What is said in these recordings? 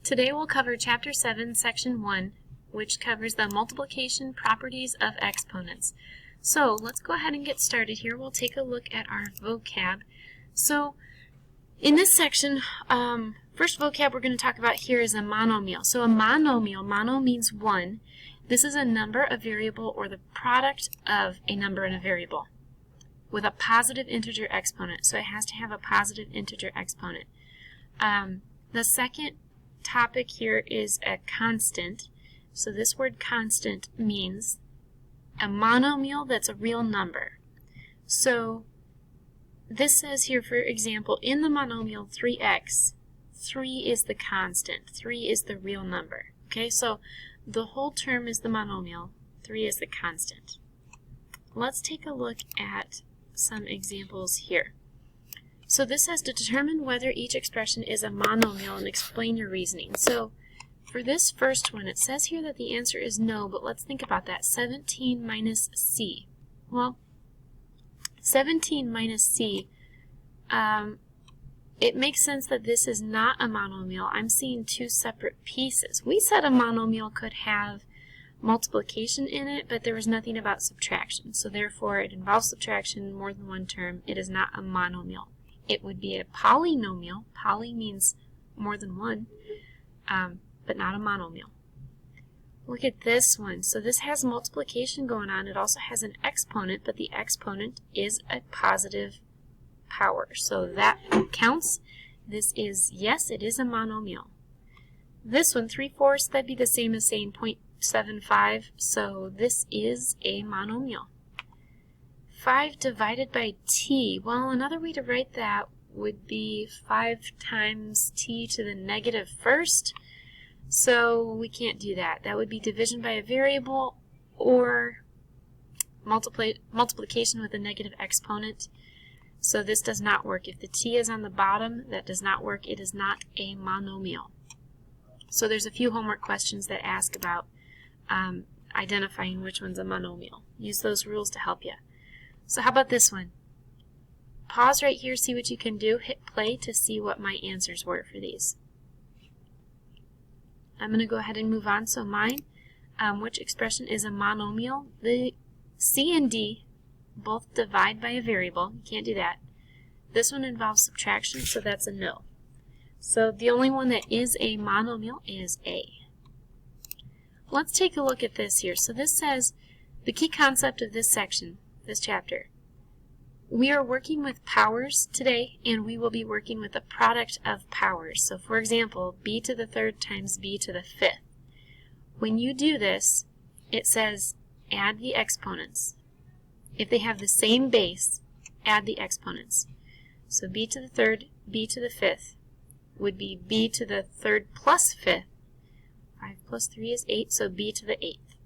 Today we'll cover Chapter 7, Section 1, which covers the multiplication properties of exponents. So let's go ahead and get started here. We'll take a look at our vocab. So in this section, first vocab we're going to talk about here is a monomial. So a monomial, mono means one. This is a number, a variable, or the product of a number and a variable with a positive integer exponent. So it has to have a positive integer exponent. The second topic here is a constant. So this word constant means a monomial that's a real number. So this says here, for example, in the monomial 3x, 3 is the constant, 3 is the real number. Okay, so the whole term is the monomial, 3 is the constant. Let's take a look at some examples here. So this says to determine whether each expression is a monomial and explain your reasoning. So for this first one, it says here that the answer is no, but let's think about that. 17 minus c. Well, 17 minus c, it makes sense that this is not a monomial. I'm seeing two separate pieces. We said a monomial could have multiplication in it, but there was nothing about subtraction. So therefore, it involves subtraction, more than one term. It is not a monomial. It would be a polynomial. Poly means more than one, but not a monomial. Look at this one. So this has multiplication going on. It also has an exponent, but the exponent is a positive power. So that counts. This is, yes, it is a monomial. This one, 3/4, that'd be the same as saying 0.75. So this is a monomial. 5 divided by t. Well, another way to write that would be 5 times t to the negative first. So we can't do that. That would be division by a variable or multiplication with a negative exponent. So this does not work. If the t is on the bottom, that does not work. It is not a monomial. So there's a few homework questions that ask about identifying which one's a monomial. Use those rules to help you. So how about this one? Pause right here, see what you can do. Hit play to see what my answers were for these. I'm going to go ahead and move on. So mine, which expression is a monomial? The C and D both divide by a variable. You can't do that. This one involves subtraction, so that's a no. So the only one that is a monomial is A. Let's take a look at this here. So this says the key concept of this section, this chapter. We are working with powers today, and we will be working with the product of powers. So for example, b to the third times b to the fifth. When you do this, it says add the exponents. If they have the same base, add the exponents. So b to the third, b to the fifth would be b to the third plus fifth. 5 plus 3 is 8, so b to the 8th.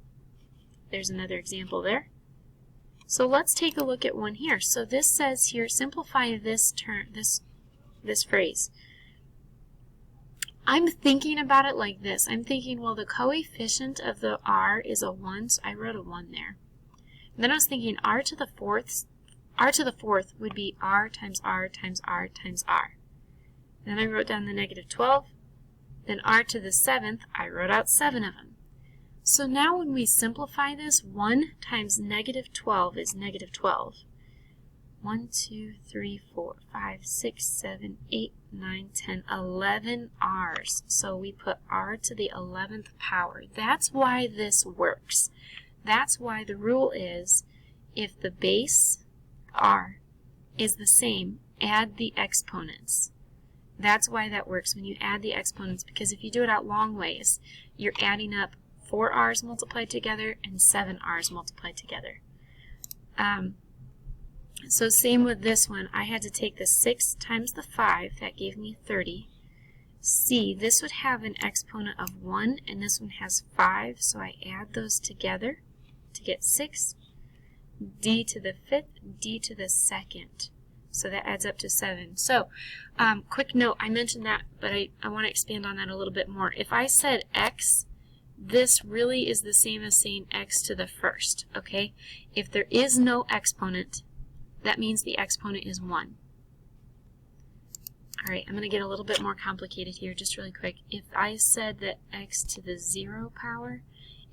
There's another example there. So let's take a look at one here. So this says here, simplify this term, this phrase. I'm thinking about it like this. I'm thinking, well, the coefficient of the r is a 1, so I wrote a 1 there. And then I was thinking r to the fourth would be r times r times r times r. Then I wrote down the negative 12. Then r to the 7th, I wrote out 7 of them. So now when we simplify this, 1 times negative 12 is negative 12. 1, 2, 3, 4, 5, 6, 7, 8, 9, 10, 11 r's. So we put r to the 11th power. That's why this works. That's why the rule is if the base r is the same, add the exponents. That's why that works when you add the exponents, because if you do it out long ways, you're adding up 4 r's multiplied together and 7 r's multiplied together. So same with this one. I had to take the 6 times the 5. That gave me 30. C, this would have an exponent of 1, and this one has 5, so I add those together to get 6. D to the 5th, D to the 2nd. So that adds up to 7. So, quick note, I mentioned that, but I want to expand on that a little bit more. If I said x, this really is the same as saying x to the first, okay? If there is no exponent, that means the exponent is 1. Alright, I'm going to get a little bit more complicated here just really quick. If I said that x to the 0 power,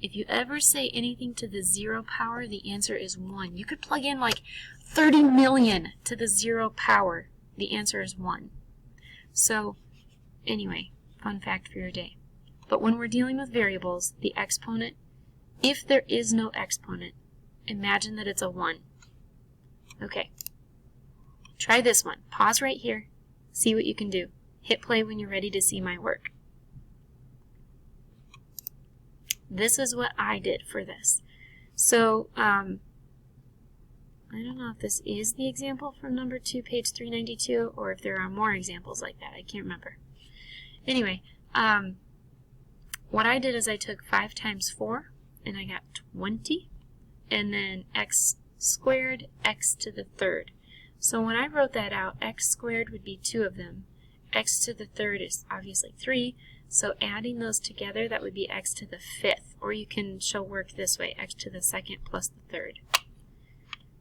if you ever say anything to the 0 power, the answer is 1. You could plug in like 30 million to the 0 power. The answer is 1. So, anyway, fun fact for your day. But when we're dealing with variables, the exponent, if there is no exponent, imagine that it's a 1. Okay. Try this one. Pause right here. See what you can do. Hit play when you're ready to see my work. This is what I did for this. So, I don't know if this is the example from number 2, page 392, or if there are more examples like that. I can't remember. Anyway, what I did is I took 5 times 4, and I got 20, and then x squared, x to the third. So when I wrote that out, x squared would be 2 of them. X to the third is obviously 3, so adding those together, that would be x to the 5th. Or you can show work this way, x to the 2nd plus the 3rd.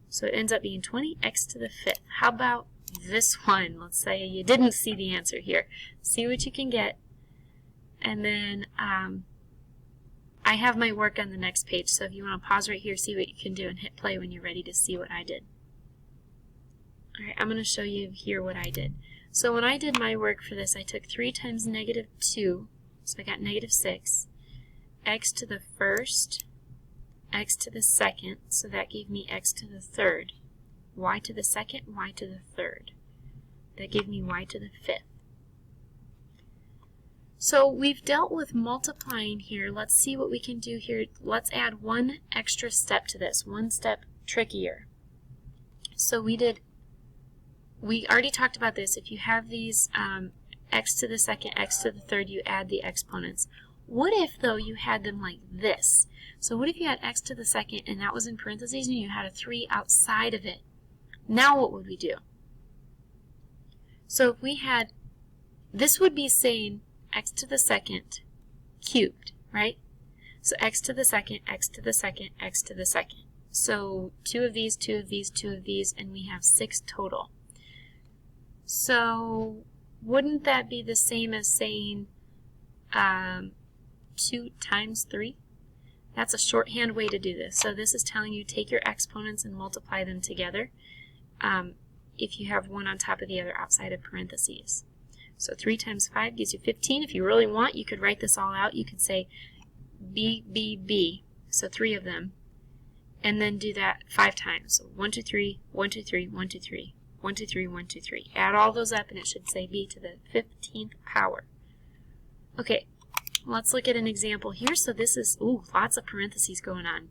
So it ends up being 20x to the 5th. How about this one? Let's say you didn't see the answer here. See what you can get. And then I have my work on the next page, so if you want to pause right here, see what you can do, and hit play when you're ready to see what I did. Alright, I'm going to show you here what I did. So when I did my work for this, I took 3 times negative 2, so I got negative 6, x to the first, x to the second, so that gave me x to the third, y to the second, y to the third. That gave me y to the 5th. So we've dealt with multiplying here. Let's see what we can do here. Let's add one extra step to this, one step trickier. So we already talked about this. If you have these x to the second, x to the third, you add the exponents. What if, though, you had them like this? So what if you had x to the second and that was in parentheses and you had a 3 outside of it? Now what would we do? So if we had, this would be saying x to the second cubed, right? So x to the second, x to the second, x to the second. So 2 of these, 2 of these, 2 of these, and we have 6 total. So wouldn't that be the same as saying 2 times 3? That's a shorthand way to do this. So this is telling you take your exponents and multiply them together if you have one on top of the other outside of parentheses. So 3 times 5 gives you 15. If you really want, you could write this all out. You could say B, B, B, so 3 of them, and then do that 5 times. So 1, 2, 3, 1, 2, 3, 1, 2, 3. 1, 2, 3, 1, 2, 3. Add all those up and it should say b to the 15th power. Okay, let's look at an example here. So this is, lots of parentheses going on.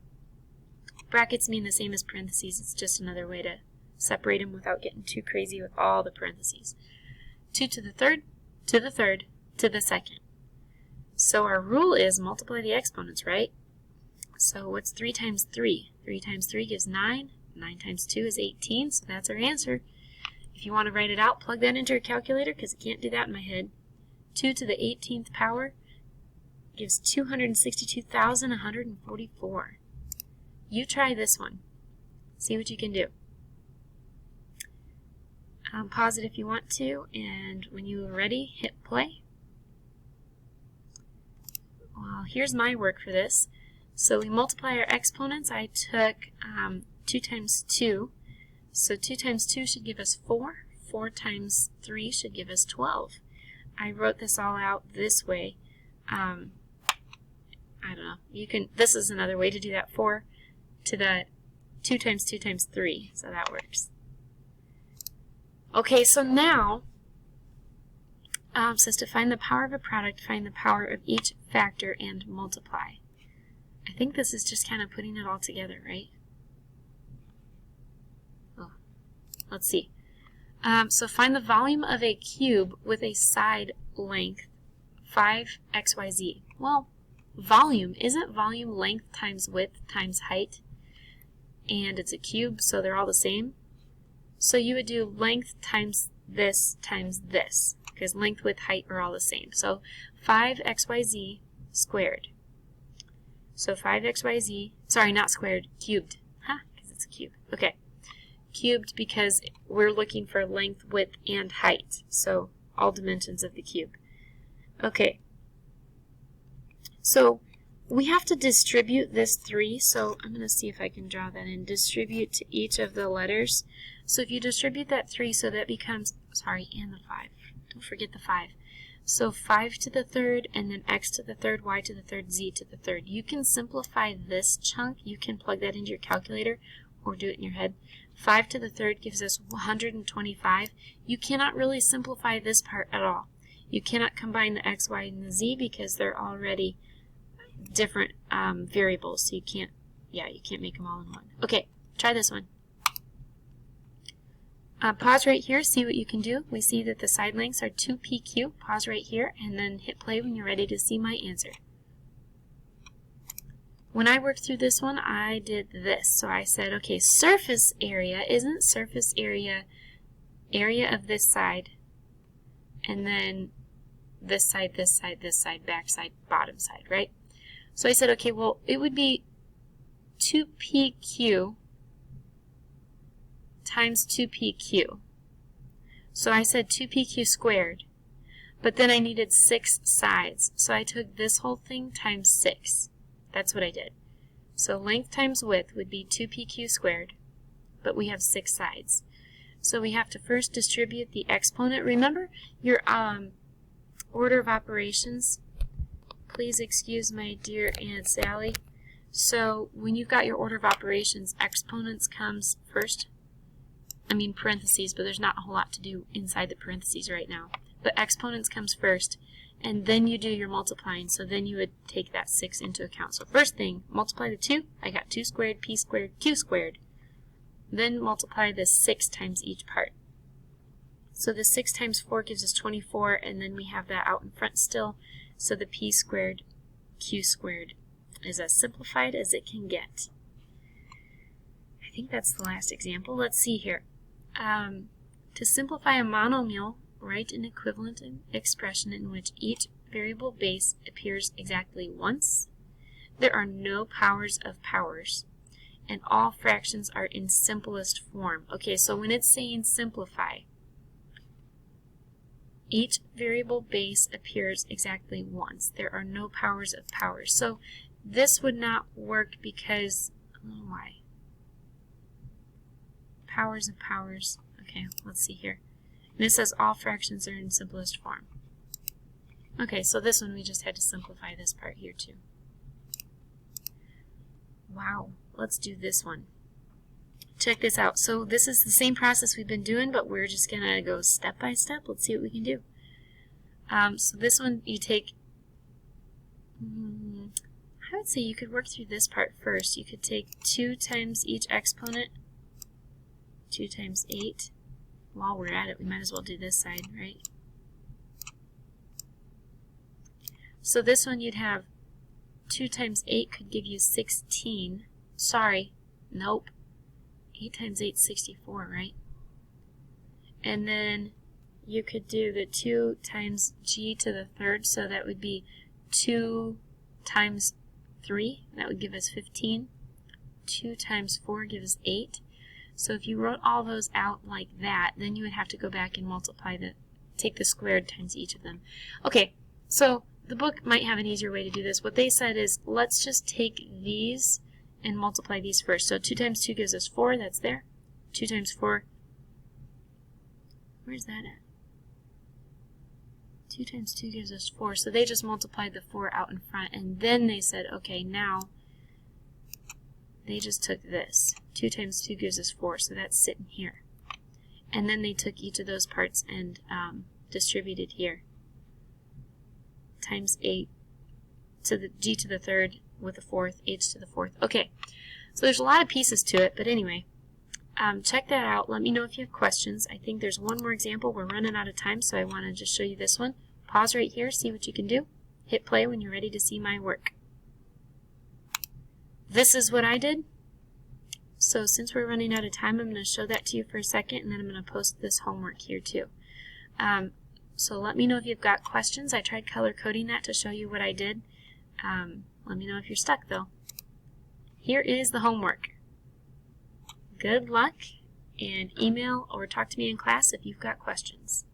Brackets mean the same as parentheses. It's just another way to separate them without getting too crazy with all the parentheses. 2 to the third, to the third, to the second. So our rule is multiply the exponents, right? So what's 3 times 3? 3 times 3 gives 9. 9 times 2 is 18, so that's our answer. If you want to write it out, plug that into your calculator because I can't do that in my head. 2 to the 18th power gives 262,144. You try this one. See what you can do. Pause it if you want to, and when you are ready, hit play. Well, here's my work for this. So we multiply our exponents. I took 2 times 2. So 2 times 2 should give us 4. 4 times 3 should give us 12. I wrote this all out this way. I don't know. You can. This is another way to do that. 4 to the 2 times 2 times 3. So that works. Okay, so now it says to find the power of a product, find the power of each factor and multiply. I think this is just kind of putting it all together, right? Oh, let's see. So find the volume of a cube with a side length 5xyz. Well, volume, isn't volume length times width times height? And it's a cube, so they're all the same. So you would do length times this, because length, width, height are all the same. So 5xyz squared. So 5xyz, sorry, not squared, cubed. Because it's a cube. Okay. Cubed because we're looking for length, width, and height. So all dimensions of the cube. Okay, so we have to distribute this 3, so I'm going to see if I can draw that in. Distribute to each of the letters. So if you distribute that 3, so that becomes, sorry, and the 5. Don't forget the 5. So 5 to the third, and then x to the third, y to the third, z to the third. You can simplify this chunk. You can plug that into your calculator or do it in your head. 5 to the third gives us 125. You cannot really simplify this part at all. You cannot combine the x, y, and the z because they're already different variables. So you can't make them all in one. Okay, try this one. Pause right here, see what you can do. We see that the side lengths are 2pq. Pause right here and then hit play when you're ready to see my answer. When I worked through this one, I did this. So I said, okay, surface area, isn't surface area area of this side, and then this side, this side, this side, back side, bottom side, right? So I said, okay, well, it would be 2pq times 2pq. So I said 2pq squared, but then I needed 6 sides. So I took this whole thing times 6. That's what I did. So length times width would be 2pq squared, but we have 6 sides. So we have to first distribute the exponent. Remember your order of operations. Please excuse my dear Aunt Sally. So when you've got your order of operations, exponents comes first. I mean parentheses, but there's not a whole lot to do inside the parentheses right now. But exponents comes first, and then you do your multiplying. So then you would take that 6 into account. So first thing, multiply the 2. I got 2 squared, p squared, q squared. Then multiply the 6 times each part. So the 6 times 4 gives us 24, and then we have that out in front still. So the p squared, q squared is as simplified as it can get. I think that's the last example. Let's see here. To simplify a monomial, write an equivalent expression in which each variable base appears exactly once. There are no powers of powers, and all fractions are in simplest form. Okay, so when it's saying simplify, each variable base appears exactly once. There are no powers of powers. So this would not work because, I don't know why. Powers of powers. Okay, let's see here. And it says all fractions are in simplest form. Okay, so this one we just had to simplify this part here too. Wow, let's do this one. Check this out. So this is the same process we've been doing, but we're just going to go step by step. Let's see what we can do. So this one you take, I would say you could work through this part first. You could take 2 times each exponent, 2 times 8. While we're at it, we might as well do this side, right? So this one you'd have 2 times 8 could give you 16. Sorry, nope. 8 times 8 is 64, right? And then you could do the 2 times g to the third, so that would be 2 times 3. That would give us 15. 2 times 4 gives 8. So if you wrote all those out like that, then you would have to go back and multiply take the squared times each of them. Okay, so the book might have an easier way to do this. What they said is, let's just take these and multiply these first. So 2 times 2 gives us 4, that's there. 2 times 4, where's that at? 2 times 2 gives us 4. So they just multiplied the 4 out in front, and then they said, okay, now they just took this. 2 times 2 gives us 4, so that's sitting here. And then they took each of those parts and distributed here. Times 8 to the g to the third with the fourth, h to the fourth. Okay, so there's a lot of pieces to it, but anyway, check that out. Let me know if you have questions. I think there's one more example. We're running out of time, so I want to just show you this one. Pause right here, see what you can do. Hit play when you're ready to see my work. This is what I did. So since we're running out of time, I'm going to show that to you for a second, and then I'm going to post this homework here too. So let me know if you've got questions. I tried color coding that to show you what I did. Let me know if you're stuck though. Here is the homework. Good luck, and email or talk to me in class if you've got questions.